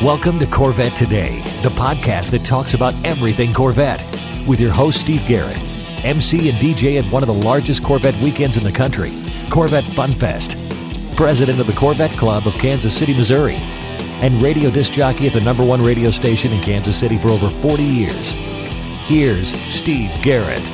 Welcome to Corvette Today, the podcast that talks about everything Corvette, with your host Steve Garrett, MC and DJ at one of the largest Corvette weekends in the country, Corvette Fun Fest, president of the Corvette Club of Kansas City, Missouri, and radio disc jockey at the #1 radio station in Kansas City for over 40 years. Here's Steve Garrett.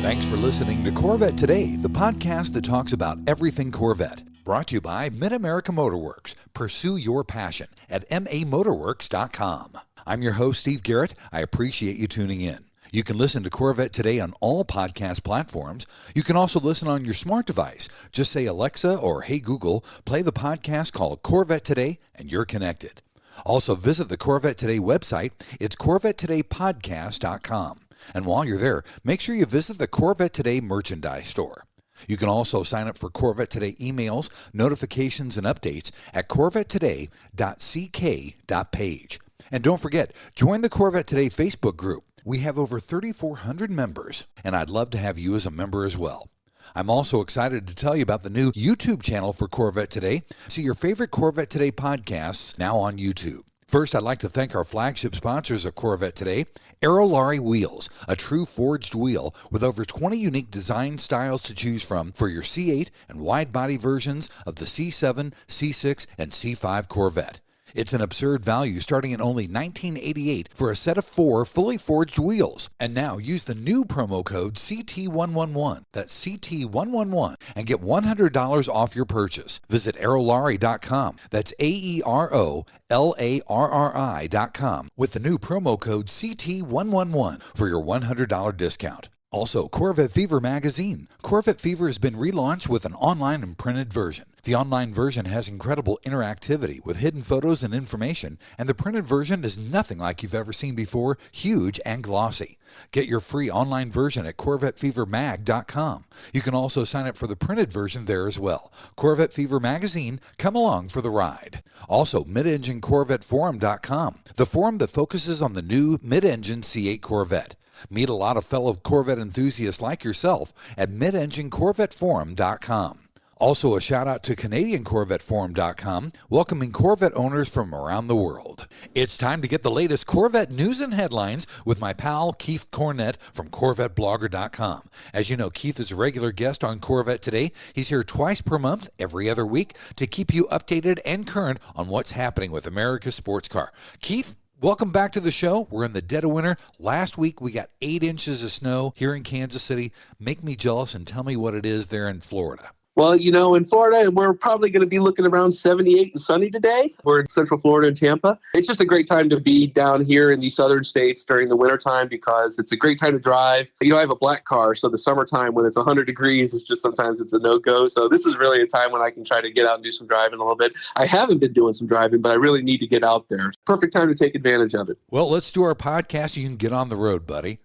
Thanks for listening to Corvette Today, the podcast that talks about everything Corvette. Brought to you by Mid-America Motorworks. Pursue your passion at mamotorworks.com. I'm your host, Steve Garrett. I appreciate you tuning in. You can listen to Corvette Today on all podcast platforms. You can also listen on your smart device. Just say, Alexa or Hey Google, play the podcast called Corvette Today, and you're connected. Also, visit the Corvette Today website. It's CorvetteTodayPodcast.com. And while you're there, make sure you visit the Corvette Today merchandise store. You can also sign up for Corvette Today emails, notifications, and updates at corvettetoday.ck.page. And don't forget, join the Corvette Today Facebook group. We have over 3,400 members, and I'd love to have you as a member as well. I'm also excited to tell you about the new YouTube channel for Corvette Today. See your favorite Corvette Today podcasts now on YouTube. First, I'd like to thank our flagship sponsors of Corvette Today, Aerolarri Wheels, a true forged wheel with over 20 unique design styles to choose from for your C8 and wide-body versions of the C7, C6, and C5 Corvette. It's an absurd value starting at only $19.88 for a set of 4 fully forged wheels. And now use the new promo code CT111, that's CT111, and get $100 off your purchase. Visit aerolarri.com, that's AEROLARRI.com, with the new promo code CT111 for your $100 discount. Also, Corvette Fever magazine. Corvette Fever has been relaunched with an online and printed version. The online version has incredible interactivity with hidden photos and information, and the printed version is nothing like you've ever seen before, huge and glossy. Get your free online version at CorvetteFeverMag.com. You can also sign up for the printed version there as well. Corvette Fever magazine, come along for the ride. Also, MidEngineCorvetteForum.com, the forum that focuses on the new mid-engine C8 Corvette. Meet a lot of fellow Corvette enthusiasts like yourself at MidEngineCorvetteForum.com. Also, a shout out to CanadianCorvetteForum.com, welcoming Corvette owners from around the world. It's time to get the latest Corvette news and headlines with my pal Keith Cornett from CorvetteBlogger.com. As you know, Keith is a regular guest on Corvette Today. He's here twice per month, every other week, to keep you updated and current on what's happening with America's sports car. Keith, welcome back to the show. We're in the dead of winter. Last week, we got 8 inches of snow here in Kansas City. Make me jealous and tell me what it is there in Florida. Well, you know, in Florida, we're probably going to be looking around 78 and sunny today. We're in Central Florida and Tampa. It's just a great time to be down here in these southern states during the wintertime because it's a great time to drive. You know, I have a black car, so the summertime when it's 100 degrees, it's just sometimes it's a no-go. So this is really a time when I can try to get out and do some driving a little bit. I haven't been doing some driving, but I really need to get out there. Perfect time to take advantage of it. Well, let's do our podcast. You can get on the road, buddy.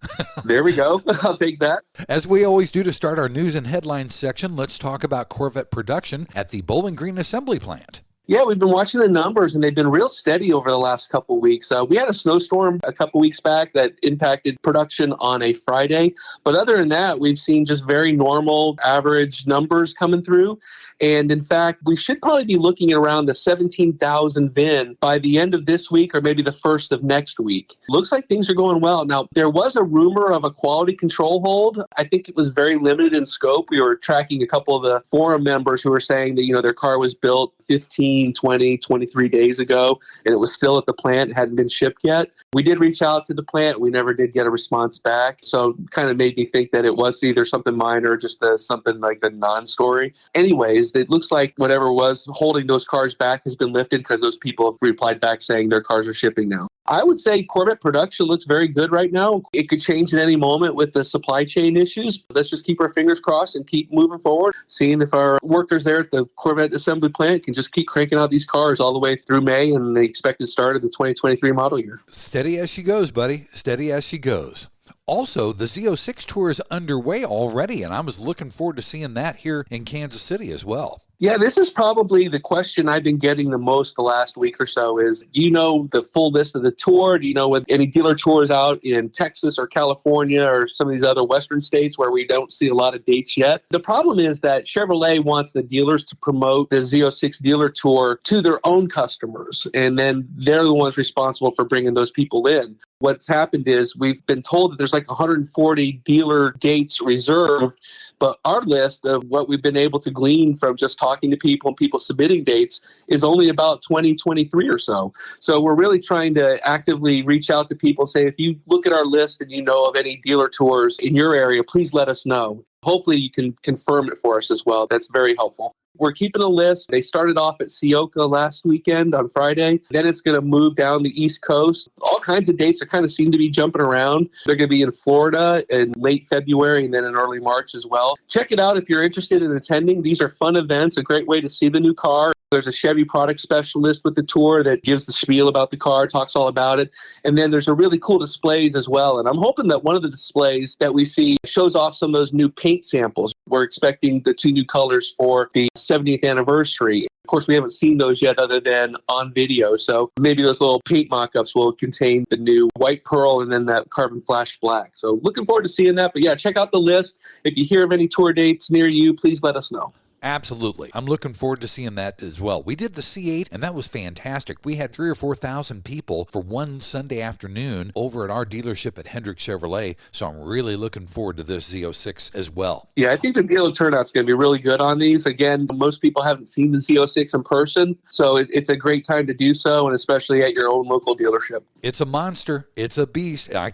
There we go. I'll take that. As we always do to start our news and headlines section, let's talk about Corvette production at the Bowling Green Assembly Plant. Yeah, we've been watching the numbers, and they've been real steady over the last couple of weeks. We had a snowstorm a couple of weeks back that impacted production on a Friday. But other than that, we've seen just very normal, average numbers coming through. And in fact, we should probably be looking at around the 17,000 VIN by the end of this week or maybe the first of next week. Looks like things are going well. Now, there was a rumor of a quality control hold. I think it was very limited in scope. We were tracking a couple of the forum members who were saying that, you know, their car was built 15, 20, 23 days ago, and it was still at the plant, hadn't been shipped yet. We did reach out to the plant. We never did get a response back. So kind of made me think that it was either something minor or just something like a non-story. Anyways, it looks like whatever was holding those cars back has been lifted because those people have replied back saying their cars are shipping now. I would say Corvette production looks very good right now. It could change at any moment with the supply chain issues. Let's just keep our fingers crossed and keep moving forward, seeing if our workers there at the Corvette assembly plant can just keep cranking out these cars all the way through May and the expected start of the 2023 model year. Steady as she goes, buddy. Steady as she goes. Also, the Z06 tour is underway already, and I was looking forward to seeing that here in Kansas City as well. Yeah, this is probably the question I've been getting the most the last week or so is, do you know the full list of the tour? Do you know what any dealer tours out in Texas or California or some of these other Western states where we don't see a lot of dates yet? The problem is that Chevrolet wants the dealers to promote the Z06 dealer tour to their own customers, and then they're the ones responsible for bringing those people in. What's happened is we've been told that there's like 140 dealer dates reserved, but our list of what we've been able to glean from just talking to people and people submitting dates is only about 20, 23 or so. So we're really trying to actively reach out to people and say, if you look at our list and you know of any dealer tours in your area, please let us know. Hopefully you can confirm it for us as well. That's very helpful. We're keeping a list. They started off at Sioka last weekend on Friday. Then it's going to move down the East Coast. All kinds of dates are kind of seem to be jumping around. They're going to be in Florida in late February and then in early March as well. Check it out if you're interested in attending. These are fun events, a great way to see the new car. There's a Chevy product specialist with the tour that gives the spiel about the car, talks all about it. And then there's a really cool displays as well. And I'm hoping that one of the displays that we see shows off some of those new paint samples. We're expecting the 2 new colors for the 70th anniversary. Of course, we haven't seen those yet other than on video. So maybe those little paint mock-ups will contain the new white pearl and then that carbon flash black. So looking forward to seeing that. But yeah, check out the list. If you hear of any tour dates near you, please let us know. Absolutely. I'm looking forward to seeing that as well. We did the C8, and that was fantastic. We had 3,000 or 4,000 people for one Sunday afternoon over at our dealership at Hendrick Chevrolet, so I'm really looking forward to this Z06 as well. Yeah, I think the dealer turnout's going to be really good on these. Again, most people haven't seen the Z06 in person, so it's a great time to do so, and especially at your own local dealership. It's a monster. It's a beast. I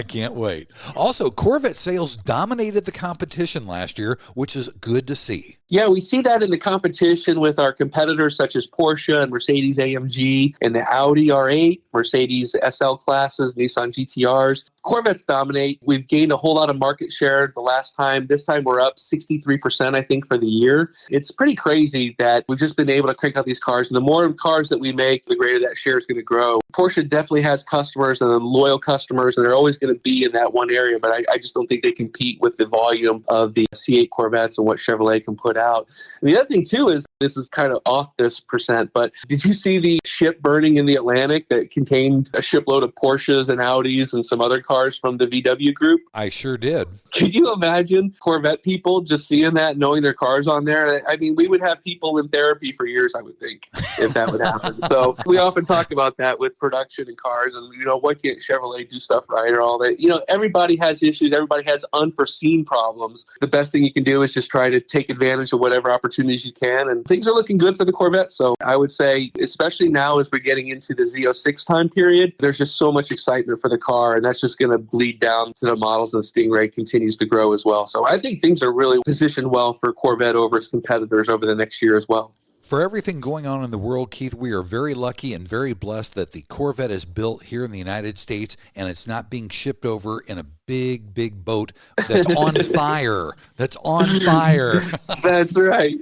can't wait. Also, Corvette sales dominated the competition last year, which is good to see. Yeah, we see that in the competition with our competitors such as Porsche and Mercedes-AMG and the Audi R8, Mercedes SL classes, Nissan GTRs. Corvettes dominate. We've gained a whole lot of market share the last time. This time we're up 63%, I think, for the year. It's pretty crazy that we've just been able to crank out these cars. And the more cars that we make, the greater that share is going to grow. Porsche definitely has customers and loyal customers, and they're always going to be in that one area. But I just don't think they compete with the volume of the C8 Corvettes and what Chevrolet can put out. And the other thing, too, is this is kind of off this percent, but did you see the ship burning in the Atlantic that contained a shipload of Porsches and Audis and some other cars from the VW group? I sure did. Can you imagine Corvette people just seeing that, knowing their cars on there? I mean, we would have people in therapy for years, I would think, if that would happen. So we often talk about that with production and cars and, why can't Chevrolet do stuff right or all that? Everybody has issues. Everybody has unforeseen problems. The best thing you can do is just try to take advantage of whatever opportunities you can. And things are looking good for the Corvette. So I would say, especially now as we're getting into the Z06 time period, there's just so much excitement for the car. And that's just going to bleed down to the models, and the Stingray continues to grow as well. So I think things are really positioned well for Corvette over its competitors over the next year as well. For everything going on in the world, Keith, we are very lucky and very blessed that the Corvette is built here in the United States and it's not being shipped over in a big, big boat that's on fire. That's on fire. That's right.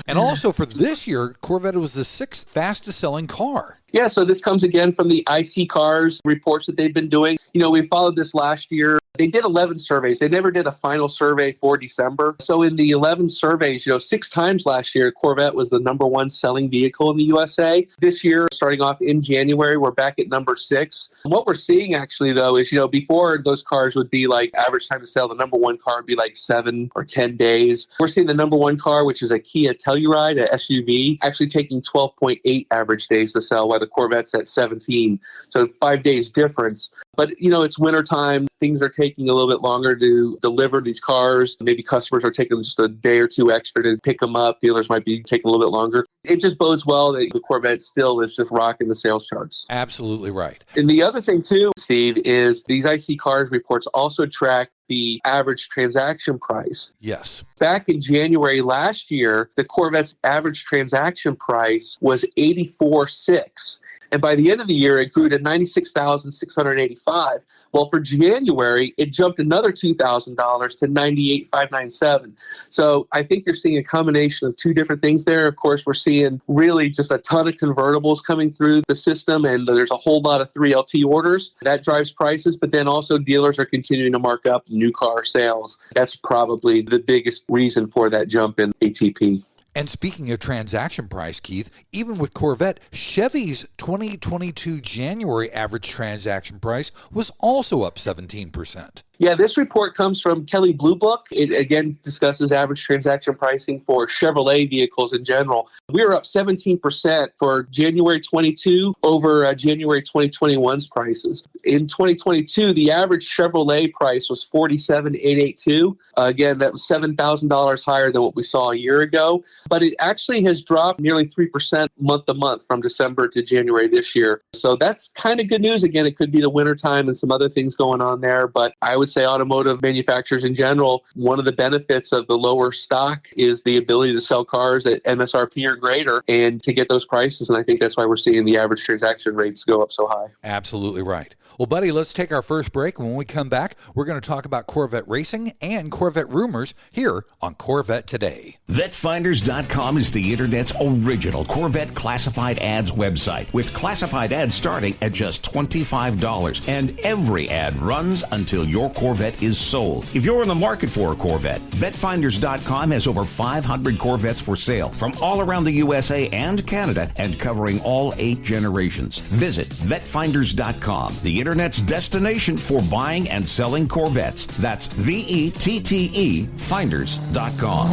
And also for this year, Corvette was the 6th fastest selling car. Yeah, so this comes again from the IC Cars reports that they've been doing. We followed this last year. They did 11 surveys. They never did a final survey for December. So in the 11 surveys, 6 times last year, Corvette was the number 1 selling vehicle in the USA. This year, starting off in January, we're back at number 6. What we're seeing actually, though, is, before those cars would be like average time to sell, the number 1 car would be like 7 or 10 days. We're seeing the number 1 car, which is a Kia Telluride, a SUV, actually taking 12.8 average days to sell, while the Corvette's at 17. So 5 days difference. But, it's wintertime. Things are taking a little bit longer to deliver these cars. Maybe customers are taking just a day or 2 extra to pick them up. Dealers might be taking a little bit longer. It just bodes well that the Corvette still is just rocking the sales charts. Absolutely right. And the other thing, too, Steve, is these IC Cars reports also track the average transaction price. Yes. Back in January last year, the Corvette's average transaction price was $84,600. And by the end of the year, it grew to $96,685. Well, for January, it jumped another $2,000 to $98,597. So I think you're seeing a combination of 2 different things there. Of course, we're seeing seeing really just a ton of convertibles coming through the system, and there's a whole lot of 3LT orders. That drives prices, but then also dealers are continuing to mark up new car sales. That's probably the biggest reason for that jump in ATP. And speaking of transaction price, Keith, even with Corvette, Chevy's 2022 January average transaction price was also up 17%. Yeah, this report comes from Kelley Blue Book. It again discusses average transaction pricing for Chevrolet vehicles in general. We were up 17% for January 22 over January 2021's prices. In 2022, the average Chevrolet price was $47,882. Again, that was $7,000 higher than what we saw a year ago. But it actually has dropped nearly 3% month to month from December to January this year. So that's kind of good news. Again, it could be the wintertime and some other things going on there. But I would say automotive manufacturers in general, one of the benefits of the lower stock is the ability to sell cars at MSRP or greater and to get those prices. And I think that's why we're seeing the average transaction rates go up so high. Absolutely right. Well, buddy, let's take our first break. When we come back, we're going to talk about Corvette racing and Corvette rumors here on Corvette Today. VetFinders.com is the Internet's original Corvette classified ads website, with classified ads starting at just $25. And every ad runs until your Corvette is sold. If you're in the market for a Corvette, VetFinders.com has over 500 Corvettes for sale from all around the USA and Canada and covering all 8 generations. Visit VetFinders.com, the Internet's destination for buying and selling Corvettes. That's VETTE Finders.com.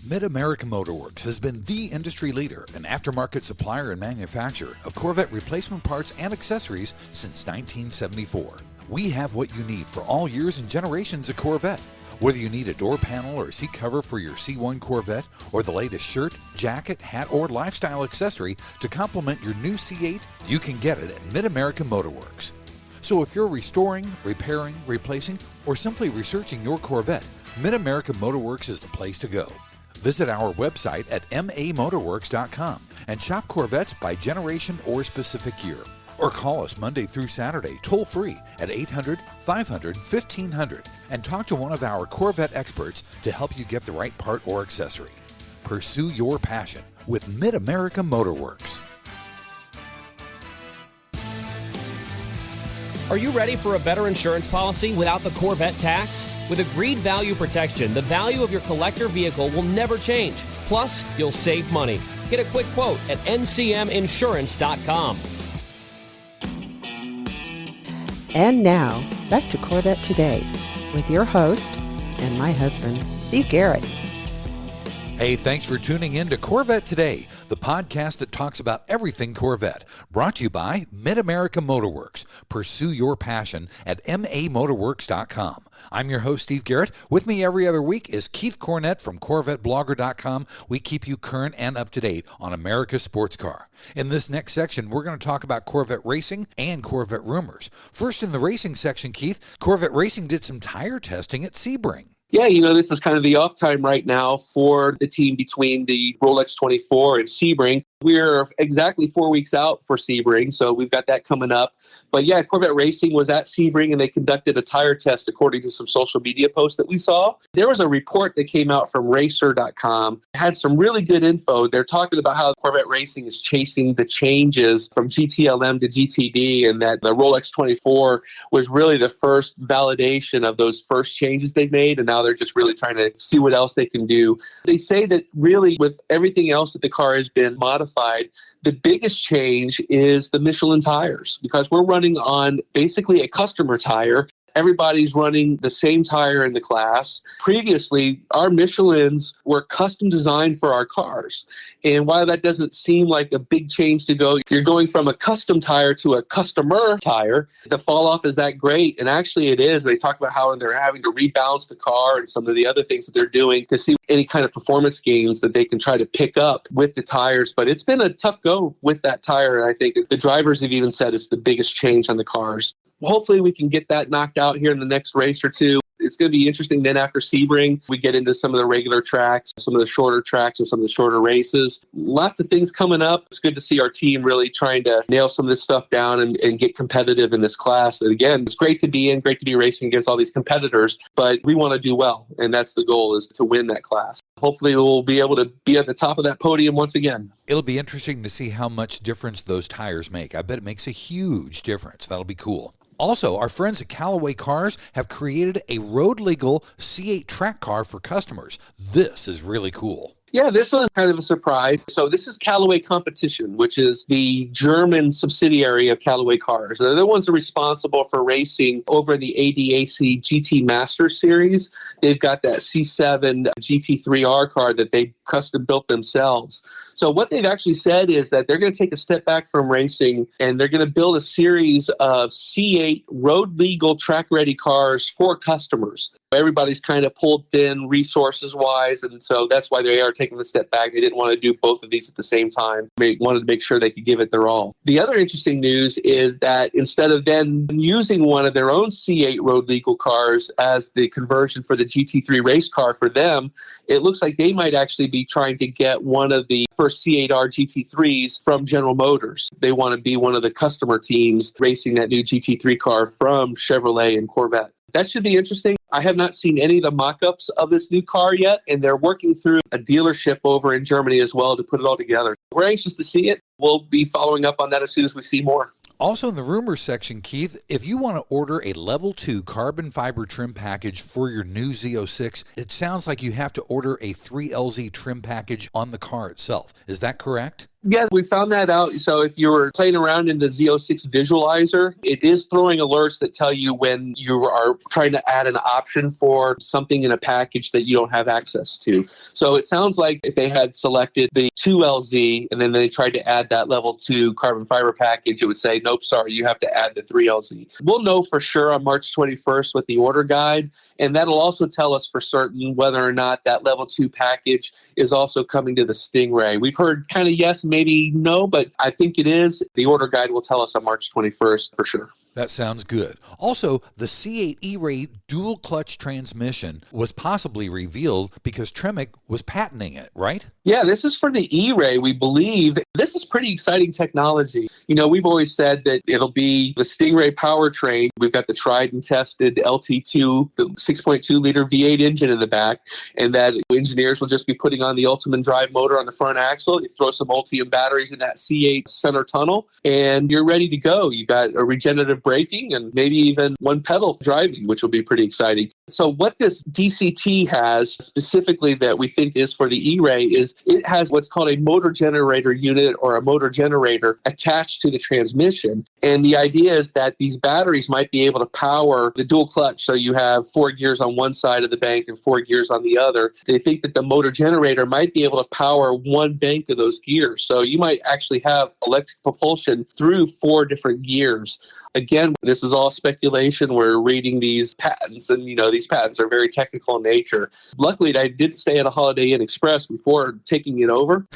Mid-America Motorworks has been the industry leader and aftermarket supplier and manufacturer of Corvette replacement parts and accessories since 1974. We have what you need for all years and generations of Corvette. Whether you need a door panel or seat cover for your C1 Corvette, or the latest shirt, jacket, hat, or lifestyle accessory to complement your new C8, you can get it at Mid-America Motorworks. So if you're restoring, repairing, replacing, or simply researching your Corvette, Mid-America Motorworks is the place to go. Visit our website at mamotorworks.com and shop Corvettes by generation or specific year. Or call us Monday through Saturday toll-free at 800-500-1500 and talk to one of our Corvette experts to help you get the right part or accessory. Pursue your passion with Mid-America Motorworks. Are you ready for a better insurance policy without the Corvette tax? With agreed value protection, the value of your collector vehicle will never change. Plus, you'll save money. Get a quick quote at ncminsurance.com. And now, back to Corvette Today with your host and my husband, Steve Garrett. Hey, thanks for tuning in to Corvette Today, the podcast that talks about everything Corvette. Brought to you by Mid-America Motorworks. Pursue your passion at mamotorworks.com. I'm your host, Steve Garrett. With me every other week is Keith Cornett from CorvetteBlogger.com. We keep you current and up to date on America's sports car. In this next section, we're going to talk about Corvette racing and Corvette rumors. First, in the racing section, Keith, Corvette Racing did some tire testing at Sebring. Yeah, this is kind of the off time right now for the team between the Rolex 24 and Sebring. We're exactly 4 weeks out for Sebring, so we've got that coming up. But yeah, Corvette Racing was at Sebring, and they conducted a tire test according to some social media posts that we saw. There was a report that came out from Racer.com. It had some really good info. They're talking about how Corvette Racing is chasing the changes from GTLM to GTD, and that the Rolex 24 was really the first validation of those first changes they've made, and now they're just really trying to see what else they can do. They say that really with everything else that the car has been modified, the biggest change is the Michelin tires, because we're running on basically a customer tire. Everybody's running the same tire in the class. Previously, our Michelins were custom designed for our cars. And while that doesn't seem like a big change to go, you're going from a custom tire to a customer tire. The fall off is that great. And actually it is. They talk about how they're having to rebalance the car and some of the other things that they're doing to see any kind of performance gains that they can try to pick up with the tires. But it's been a tough go with that tire. And I think the drivers have even said it's the biggest change on the cars. Hopefully we can get that knocked out here in the next race or two. It's going to be interesting. Then after Sebring, we get into some of the regular tracks, some of the shorter tracks, and some of the shorter races. Lots of things coming up. It's good to see our team really trying to nail some of this stuff down and get competitive in this class. And again, it's great to be racing against all these competitors, but we want to do well. And that's the goal, is to win that class. Hopefully we'll be able to be at the top of that podium once again. It'll be interesting to see how much difference those tires make. I bet it makes a huge difference. That'll be cool. Also, our friends at Callaway Cars have created a road-legal C8 track car for customers. This is really cool. Yeah, this was kind of a surprise. So this is Callaway Competition, which is the German subsidiary of Callaway Cars. They're the ones that are responsible for racing over the ADAC GT Master Series. They've got that C7 GT3R car that they custom built themselves. So what they've actually said is that they're going to take a step back from racing, and they're going to build a series of C8 road legal track ready cars for customers. Everybody's kind of pulled thin resources wise, and so that's why they are taking a step back. They didn't want to do both of these at the same time. They wanted to make sure they could give it their all. The other interesting news is that instead of then using one of their own C8 road legal cars as the conversion for the GT3 race car for them, it looks like they might actually be trying to get one of the first C8R GT3s from General Motors. They want to be one of the customer teams racing that new GT3 car from Chevrolet and Corvette. That should be interesting. I have not seen any of the mock-ups of this new car yet, and they're working through a dealership over in Germany as well to put it all together. We're anxious to see it. We'll be following up on that as soon as we see more. Also in the rumors section, Keith, if you want to order a level 2 carbon fiber trim package for your new Z06, it sounds like you have to order a 3LZ trim package on the car itself. Is that correct? Yeah, we found that out. So if you were playing around in the Z06 visualizer, it is throwing alerts that tell you when you are trying to add an option for something in a package that you don't have access to. So it sounds like if they had selected the 2LZ and then they tried to add that level 2 carbon fiber package, it would say, nope, sorry, you have to add the 3LZ. We'll know for sure on March 21st with the order guide, and that'll also tell us for certain whether or not that level 2 package is also coming to the Stingray. We've heard kind of yes, maybe no, but I think it is. The order guide will tell us on March 21st for sure. That sounds good. Also, the C8 E-Ray dual clutch transmission was possibly revealed because Tremec was patenting it, right? Yeah, this is for the E-Ray, we believe. This is pretty exciting technology. You know, we've always said that it'll be the Stingray powertrain. We've got the tried and tested LT2, the 6.2-liter V8 engine in the back, and that engineers will just be putting on the Ultium drive motor on the front axle. You throw some Ultium batteries in that C8 center tunnel, and you're ready to go. You got a regenerative braking and maybe even one pedal driving, which will be pretty exciting. So what this DCT has specifically that we think is for the E-Ray is it has what's called a motor generator unit or a motor generator attached to the transmission. And the idea is that these batteries might be able to power the dual clutch. So you have 4 gears on one side of the bank and 4 gears on the other. They think that the motor generator might be able to power one bank of those gears. So you might actually have electric propulsion through 4 different gears. Again, this is all speculation. We're reading these patents, and these patents are very technical in nature. Luckily, I did stay at a Holiday Inn Express before taking it over.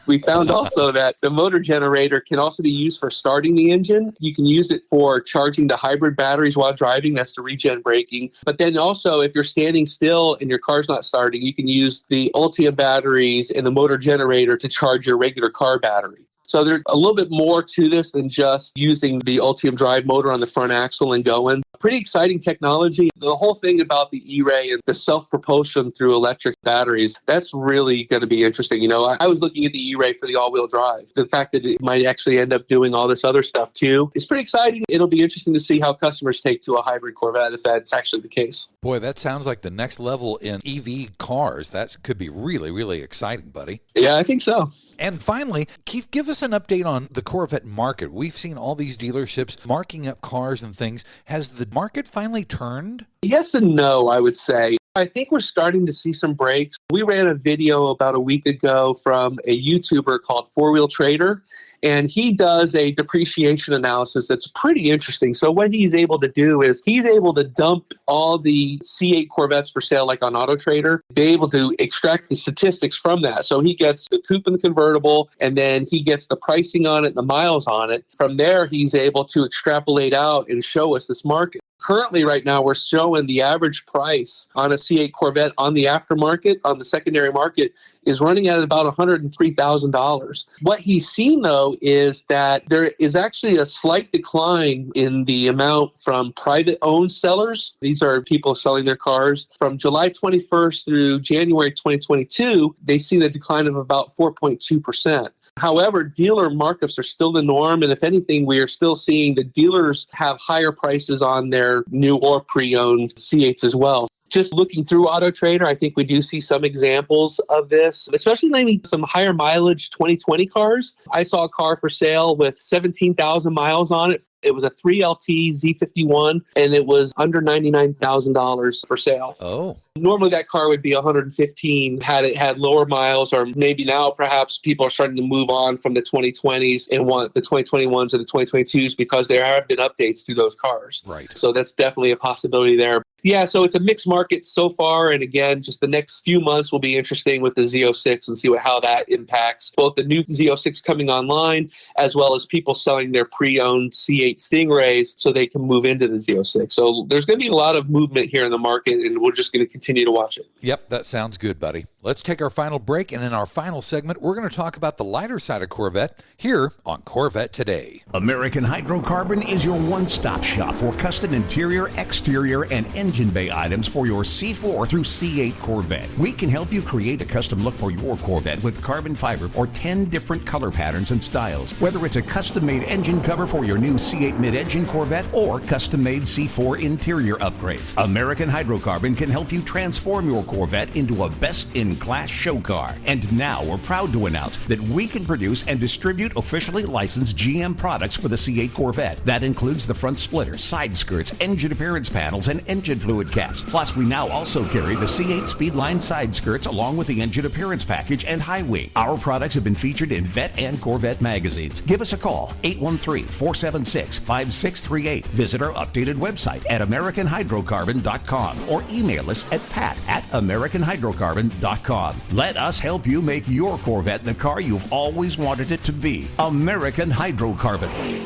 We found also that the motor generator can also be used for starting the engine. You can use it for charging the hybrid batteries while driving. That's the regen braking. But then also, if you're standing still and your car's not starting, you can use the Ultium batteries and the motor generator to charge your regular car battery. So there's a little bit more to this than just using the Ultium drive motor on the front axle and going. Pretty exciting technology. The whole thing about the E-Ray and the self-propulsion through electric batteries, that's really going to be interesting. I was looking at the E-Ray for the all-wheel drive. The fact that it might actually end up doing all this other stuff too is pretty exciting. It'll be interesting to see how customers take to a hybrid Corvette if that's actually the case. Boy, that sounds like the next level in EV cars. That could be really, really exciting, buddy. Yeah, I think so. And finally, Keith, give us an update on the Corvette market. We've seen all these dealerships marking up cars and things. Has the market finally turned? Yes and no, I would say. I think we're starting to see some breaks. We ran a video about a week ago from a YouTuber called Four Wheel Trader, and he does a depreciation analysis that's pretty interesting. So what he's able to do is he's able to dump all the C8 Corvettes for sale, like on Auto Trader, be able to extract the statistics from that. So he gets the coupe and the convertible, and then he gets the pricing on it, the miles on it. From there, he's able to extrapolate out and show us this market. Currently, right now, we're showing the average price on a C8 Corvette on the aftermarket, on the secondary market, is running at about $103,000. What he's seen, though, is that there is actually a slight decline in the amount from private-owned sellers. These are people selling their cars. From July 21st through January 2022, they've seen a decline of about 4.2%. However, dealer markups are still the norm. And if anything, we are still seeing the dealers have higher prices on their new or pre-owned C8s as well. Just looking through Auto Trader, I think we do see some examples of this, especially maybe some higher mileage 2020 cars. I saw a car for sale with 17,000 miles on it. It was a 3LT Z51, and it was under $99,000 for sale. Oh. Normally that car would be 115 had it had lower miles, or maybe now perhaps people are starting to move on from the 2020s and want the 2021s or the 2022s because there have been updates to those cars. Right. So that's definitely a possibility there. Yeah, so it's a mixed market so far. And again, just the next few months will be interesting with the Z06 and see how that impacts both the new Z06 coming online as well as people selling their pre-owned C8 Stingrays so they can move into the Z06. So there's going to be a lot of movement here in the market, and we're just going to continue to watch it. Yep, that sounds good, buddy. Let's take our final break, and in our final segment, we're going to talk about the lighter side of Corvette here on Corvette Today. American Hydrocarbon is your one-stop shop for custom interior, exterior, and engine bay items for your C4 through C8 Corvette. We can help you create a custom look for your Corvette with carbon fiber or 10 different color patterns and styles. Whether it's a custom-made engine cover for your new C8 mid-engine Corvette or custom-made C4 interior upgrades, American Hydrocarbon can help you transform your Corvette into a best-in-class show car. And now we're proud to announce that we can produce and distribute officially licensed GM products for the C8 Corvette. That includes the front splitter, side skirts, engine appearance panels, and engine fluid caps. Plus, we now also carry the C8 Speedline side skirts along with the engine appearance package and high wing. Our products have been featured in Vet and Corvette magazines. Give us a call, 813-476-5638. Visit our updated website at AmericanHydrocarbon.com or email us at pat@AmericanHydrocarbon.com. Let us help you make your Corvette the car you've always wanted it to be. American Hydrocarbon.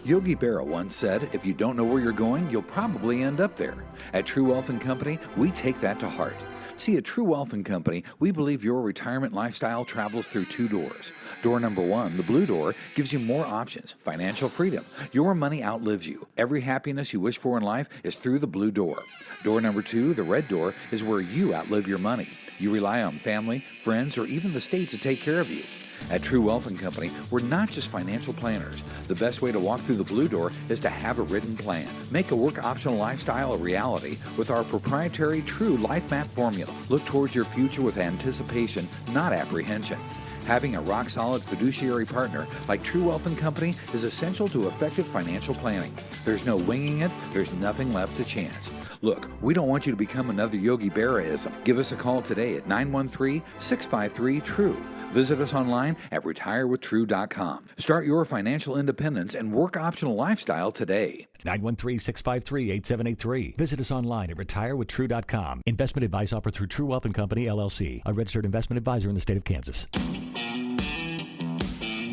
Yogi Berra once said, if you don't know where you're going, you'll probably end up there. At True Wealth & Company, we take that to heart. See, at True Wealth & Company, we believe your retirement lifestyle travels through two doors. Door number one, the blue door, gives you more options, financial freedom. Your money outlives you. Every happiness you wish for in life is through the blue door. Door number two, the red door, is where you outlive your money. You rely on family, friends, or even the state to take care of you. At True Wealth & Company, we're not just financial planners. The best way to walk through the blue door is to have a written plan. Make a work-optional lifestyle a reality with our proprietary True Life Map formula. Look towards your future with anticipation, not apprehension. Having a rock-solid fiduciary partner like True Wealth & Company is essential to effective financial planning. There's no winging it. There's nothing left to chance. Look, we don't want you to become another Yogi Berra-ism. Give us a call today at 913-653-TRUE. Visit us online at retirewithtrue.com. Start your financial independence and work-optional lifestyle today. 913-653-8783. Visit us online at retirewithtrue.com. Investment advice offered through True Wealth & Company, LLC, a registered investment advisor in the state of Kansas.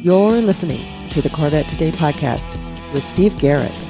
You're listening to the Corvette Today podcast with Steve Garrett.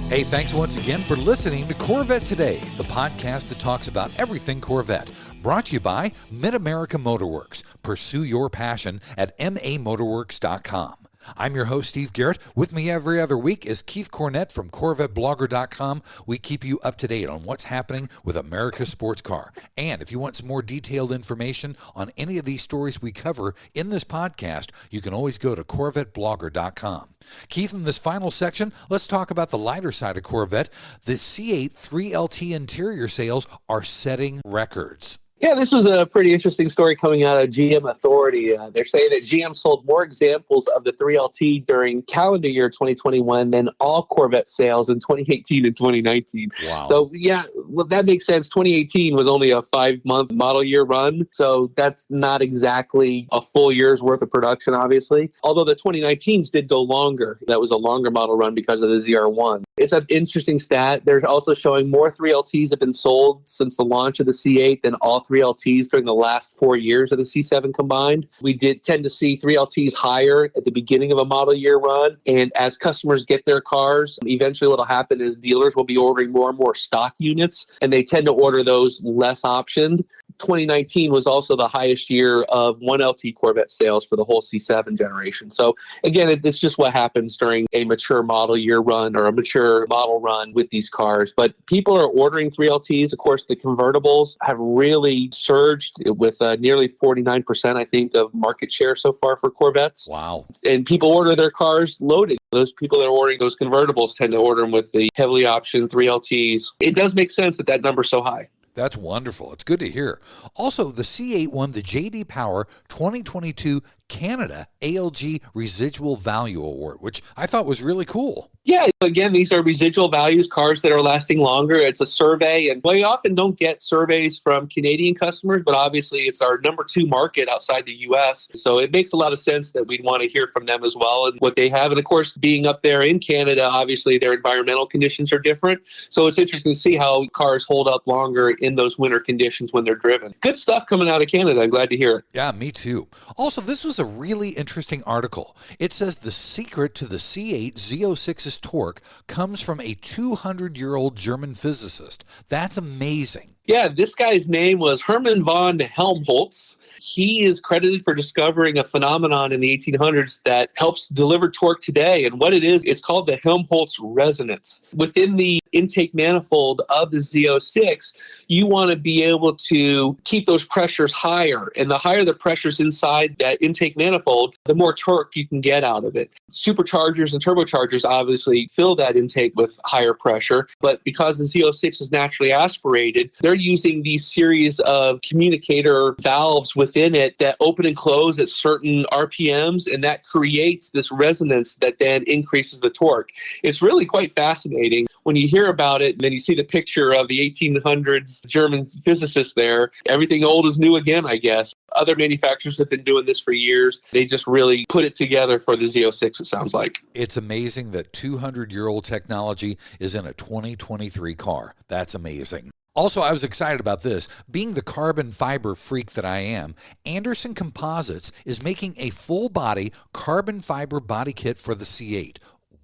Hey, thanks once again for listening to Corvette Today, the podcast that talks about everything Corvette. Brought to you by Mid-America Motorworks. Pursue your passion at mamotorworks.com. I'm your host, Steve Garrett. With me every other week is Keith Cornett from CorvetteBlogger.com. We keep you up to date on what's happening with America's sports car. And if you want some more detailed information on any of these stories we cover in this podcast, you can always go to CorvetteBlogger.com. Keith, in this final section, let's talk about the lighter side of Corvette. The C8 3LT interior sales are setting records. Yeah, this was a pretty interesting story coming out of GM Authority. They're saying that GM sold more examples of the 3LT during calendar year 2021 than all Corvette sales in 2018 and 2019. Wow. So, yeah, well, that makes sense. 2018 was only a 5-month model year run, so that's not exactly a full year's worth of production, obviously. Although the 2019s did go longer. That was a longer model run because of the ZR1. It's an interesting stat. They're also showing more 3LTs have been sold since the launch of the C8 than all 3LTs during the last 4 years of the C7 combined. We did tend to see 3LTs higher at the beginning of a model year run. And as customers get their cars, eventually what will happen is dealers will be ordering more and more stock units, and they tend to order those less optioned. 2019 was also the highest year of 1LT Corvette sales for the whole C7 generation. So again, it's just what happens during a mature model year run or a mature model run with these cars. But people are ordering 3LTs. Of course, the convertibles have really surged with nearly 49%, I think, of market share so far for Corvettes. Wow. And people order their cars loaded. Those people that are ordering those convertibles tend to order them with the heavily optioned 3LTs. It does make sense that that number's so high. That's wonderful. It's good to hear. Also, the C8 won the J.D. Power 2022 Canada ALG Residual Value Award, which I thought was really cool. Yeah, again, these are residual values, cars that are lasting longer. It's a survey, and we often don't get surveys from Canadian customers, but obviously it's our number 2 market outside the U.S., so it makes a lot of sense that we'd want to hear from them as well and what they have. And of course, being up there in Canada, obviously their environmental conditions are different, so it's interesting to see how cars hold up longer in those winter conditions when they're driven. Good stuff coming out of Canada. I'm glad to hear it. Yeah, me too. Also, this was a really interesting article. It says the secret to the C8 Z06's torque comes from a 200-year-old German physicist. That's amazing. Yeah, this guy's name was Hermann von Helmholtz. He is credited for discovering a phenomenon in the 1800s that helps deliver torque today. And what it is, it's called the Helmholtz resonance. Within the intake manifold of the Z06, you want to be able to keep those pressures higher. And the higher the pressures inside that intake manifold, the more torque you can get out of it. Superchargers and turbochargers obviously fill that intake with higher pressure. But because the Z06 is naturally aspirated, they're using these series of communicator valves within it that open and close at certain RPMs, and that creates this resonance that then increases the torque. It's really quite fascinating when you hear about it, and then you see the picture of the 1800s German physicist there. Everything old is new again, I guess. Other manufacturers have been doing this for years. They just really put it together for the Z06, it sounds like. It's amazing that 200-year-old technology is in a 2023 car. That's amazing. Also, I was excited about this. Being the carbon fiber freak that I am, Anderson Composites is making a full-body carbon fiber body kit for the C8.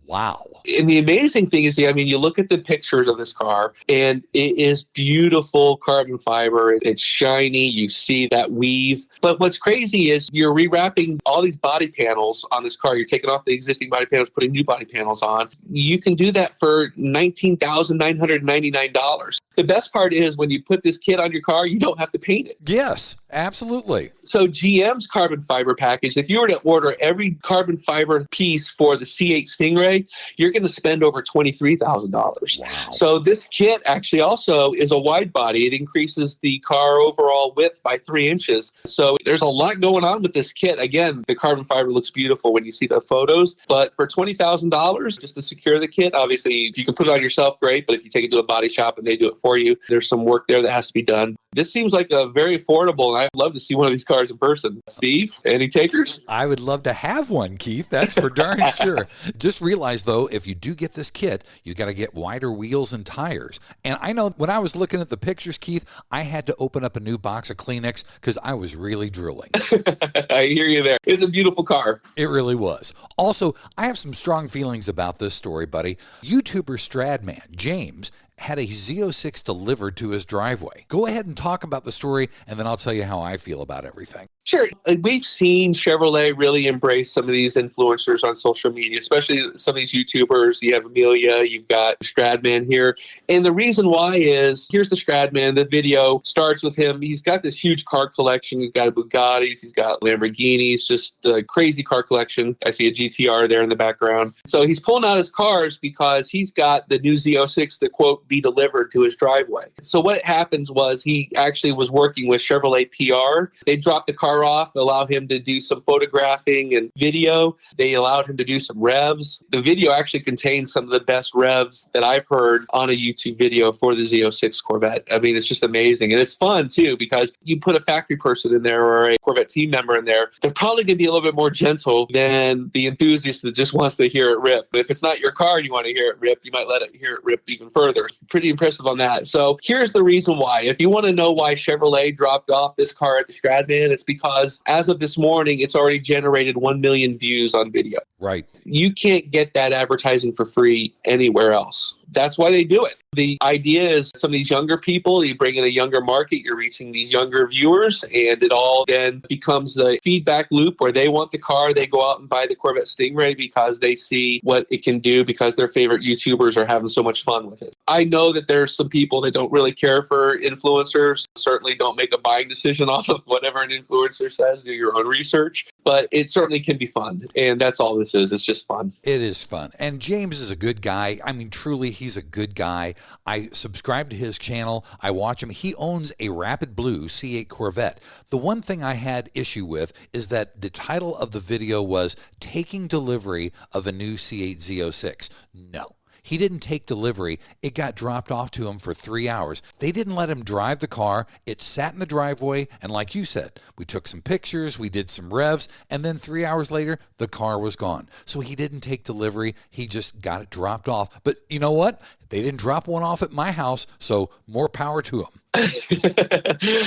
Wow. And the amazing thing is, you look at the pictures of this car, and it is beautiful carbon fiber. It's shiny. You see that weave. But what's crazy is you're rewrapping all these body panels on this car. You're taking off the existing body panels, putting new body panels on. You can do that for $19,999. The best part is when you put this kit on your car, you don't have to paint it. Yes, absolutely. So GM's carbon fiber package, if you were to order every carbon fiber piece for the C8 Stingray, you're going to spend over $23,000. Wow. So this kit actually also is a wide body. It increases the car overall width by 3 inches. So there's a lot going on with this kit. Again, the carbon fiber looks beautiful when you see the photos, but for $20,000 just to secure the kit, obviously if you can put it on yourself, great. But if you take it to a body shop and they do it for you, there's some work there that has to be done. This seems like a very affordable, and I'd love to see one of these cars in person. Steve, any takers? I would love to have one, Keith. That's for darn sure. Just realize, though, if you do get this kit, you got to get wider wheels and tires. And I know when I was looking at the pictures, Keith, I had to open up a new box of Kleenex because I was really drooling. I hear you there. It's a beautiful car. It really was. Also, I have some strong feelings about this story, buddy. YouTuber Stradman, James, had a Z06 delivered to his driveway. Go ahead and talk about the story, and then I'll tell you how I feel about everything. Sure. We've seen Chevrolet really embrace some of these influencers on social media, especially some of these YouTubers. You have Amelia, you've got Stradman here. And the reason why is, here's the Stradman. The video starts with him. He's got this huge car collection. He's got Bugattis, he's got Lamborghinis, just a crazy car collection. I see a GTR there in the background. So he's pulling out his cars because he's got the new Z06 that, quote, be delivered to his driveway. So what happens was he he actually was working with Chevrolet PR. They dropped the car off, allow him to do some photographing and video. They allowed him to do some revs. The video actually contains some of the best revs that I've heard on a YouTube video for the Z06 Corvette. I mean, it's just amazing. And it's fun too, because you put a factory person in there or a Corvette team member in there, they're probably going to be a little bit more gentle than the enthusiast that just wants to hear it rip. But if it's not your car and you want to hear it rip, you might let it hear it rip even further. Pretty impressive on that. So here's the reason why. If you want to know why Chevrolet dropped off this car at the Stradman, it's because as of this morning, it's already generated 1 million views on video. Right. You can't get that advertising for free anywhere else. That's why they do it. The idea is some of these younger people, you bring in a younger market, you're reaching these younger viewers, and it all then becomes the feedback loop where they want the car, they go out and buy the Corvette Stingray because they see what it can do because their favorite YouTubers are having so much fun with it. I know that there's some people that don't really care for influencers, certainly don't make a buying decision off of whatever an influencer says, do your own research, but it certainly can be fun, and that's all this is. It's just fun. It is fun. And James is a good guy. I mean, truly, he's a good guy. I subscribe to his channel. I watch him. He owns a Rapid Blue C8 Corvette. The one thing I had issue with is that the title of the video was Taking Delivery of a New C8 Z06. No. He didn't take delivery. It got dropped off to him for 3 hours. They didn't let him drive the car. It sat in the driveway, and like you said, we took some pictures, we did some revs, and then 3 hours later, the car was gone. So he didn't take delivery. He just got it dropped off. But you know what? They didn't drop one off at my house, so more power to them.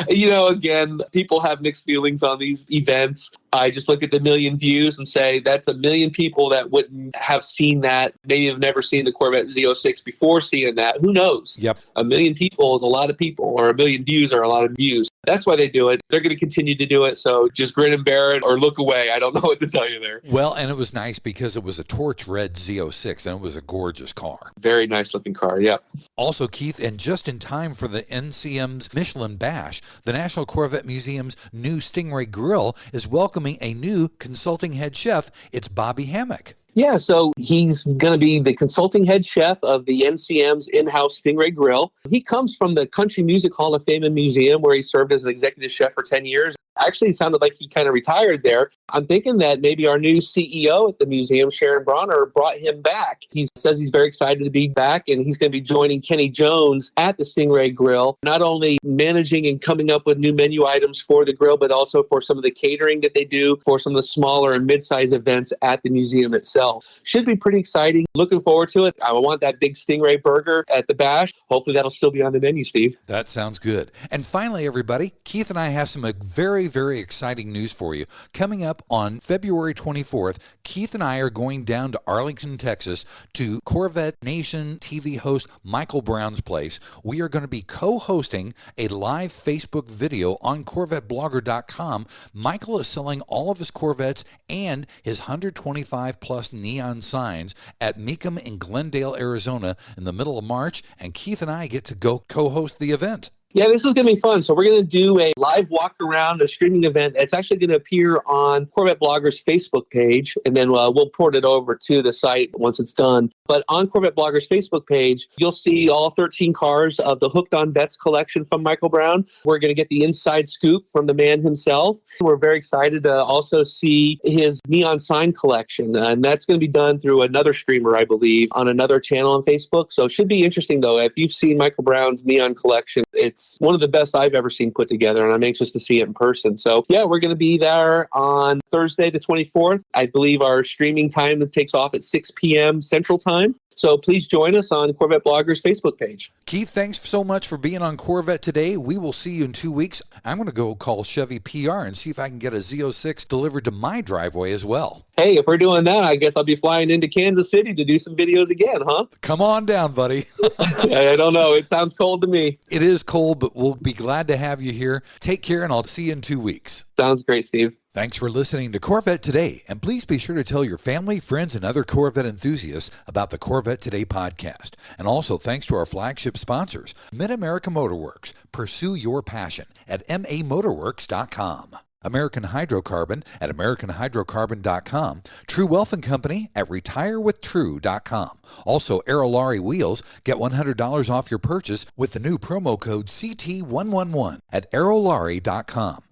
Again, people have mixed feelings on these events. I just look at the million views and say that's a million people that wouldn't have seen that, maybe have never seen the Corvette Z06 before seeing that. Who knows? Yep. A million people is a lot of people, or a million views are a lot of views. That's why they do it. They're going to continue to do it. So just grin and bear it or look away. I don't know what to tell you there. Well, and it was nice because it was a torch red Z06 and it was a gorgeous car. Very nice looking car. Yep. Also, Keith, and just in time for the NCM's Michelin Bash, the National Corvette Museum's new Stingray Grill is welcoming a new consulting head chef. It's Bobby Hammock. Yeah, so he's going to be the consulting head chef of the NCM's in-house Stingray Grill. He comes from the Country Music Hall of Fame and Museum, where he served as an executive chef for 10 years. Actually, it sounded like he kind of retired there. I'm thinking that maybe our new CEO at the museum, Sharon Bronner, brought him back. He says he's very excited to be back, and he's going to be joining Kenny Jones at the Stingray Grill, not only managing and coming up with new menu items for the grill, but also for some of the catering that they do for some of the smaller and mid-size events at the museum itself. Should be pretty exciting. Looking forward to it. I want that big Stingray burger at the bash. Hopefully that'll still be on the menu, Steve. That sounds good. And finally, everybody, Keith and I have some very, very exciting news for you. Coming up on February 24th, Keith and I are going down to Arlington, Texas to Corvette Nation TV host Michael Brown's place. We are going to be co-hosting a live Facebook video on CorvetteBlogger.com. Michael is selling all of his Corvettes and his 125 plus neon signs at Mecum in Glendale, Arizona in the middle of March, and Keith and I get to go co-host the event. Yeah, this is going to be fun. So we're going to do a live walk around, a streaming event. It's actually going to appear on Corvette Blogger's Facebook page, and then we'll port it over to the site once it's done. But on Corvette Blogger's Facebook page, you'll see all 13 cars of the Hooked on Vets collection from Michael Brown. We're going to get the inside scoop from the man himself. We're very excited to also see his neon sign collection, and that's going to be done through another streamer, I believe, on another channel on Facebook. So it should be interesting, though. If you've seen Michael Brown's neon collection, it's one of the best I've ever seen put together, and I'm anxious to see it in person. So, yeah, we're going to be there on Thursday, the 24th. I believe our streaming time takes off at 6 p.m. Central Time. So please join us on Corvette Blogger's Facebook page. Keith, thanks so much for being on Corvette Today. We will see you in 2 weeks. I'm going to go call Chevy PR and see if I can get a Z06 delivered to my driveway as well. Hey, if we're doing that, I guess I'll be flying into Kansas City to do some videos again, huh? Come on down, buddy. I don't know. It sounds cold to me. It is cold, but we'll be glad to have you here. Take care, and I'll see you in 2 weeks. Sounds great, Steve. Thanks for listening to Corvette Today, and please be sure to tell your family, friends, and other Corvette enthusiasts about the Corvette Today podcast. And also thanks to our flagship sponsors, Mid-America Motorworks. Pursue your passion at mamotorworks.com. American Hydrocarbon at AmericanHydrocarbon.com, True Wealth and Company at RetireWithTrue.com. Also, Aerolarri Wheels, get $100 off your purchase with the new promo code CT111 at Aerolarri.com.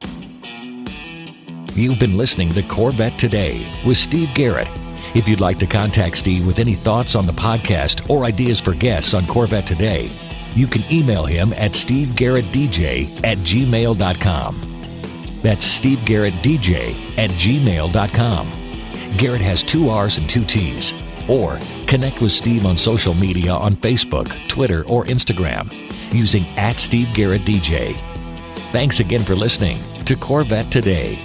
You've been listening to Corvette Today with Steve Garrett. If you'd like to contact Steve with any thoughts on the podcast or ideas for guests on Corvette Today, you can email him at stevegarrettdj@gmail.com. That's stevegarrettdj@gmail.com. Garrett has 2 R's and 2 T's. Or connect with Steve on social media on Facebook, Twitter, or Instagram using @SteveGarrettDJ. Thanks again for listening to Corvette Today.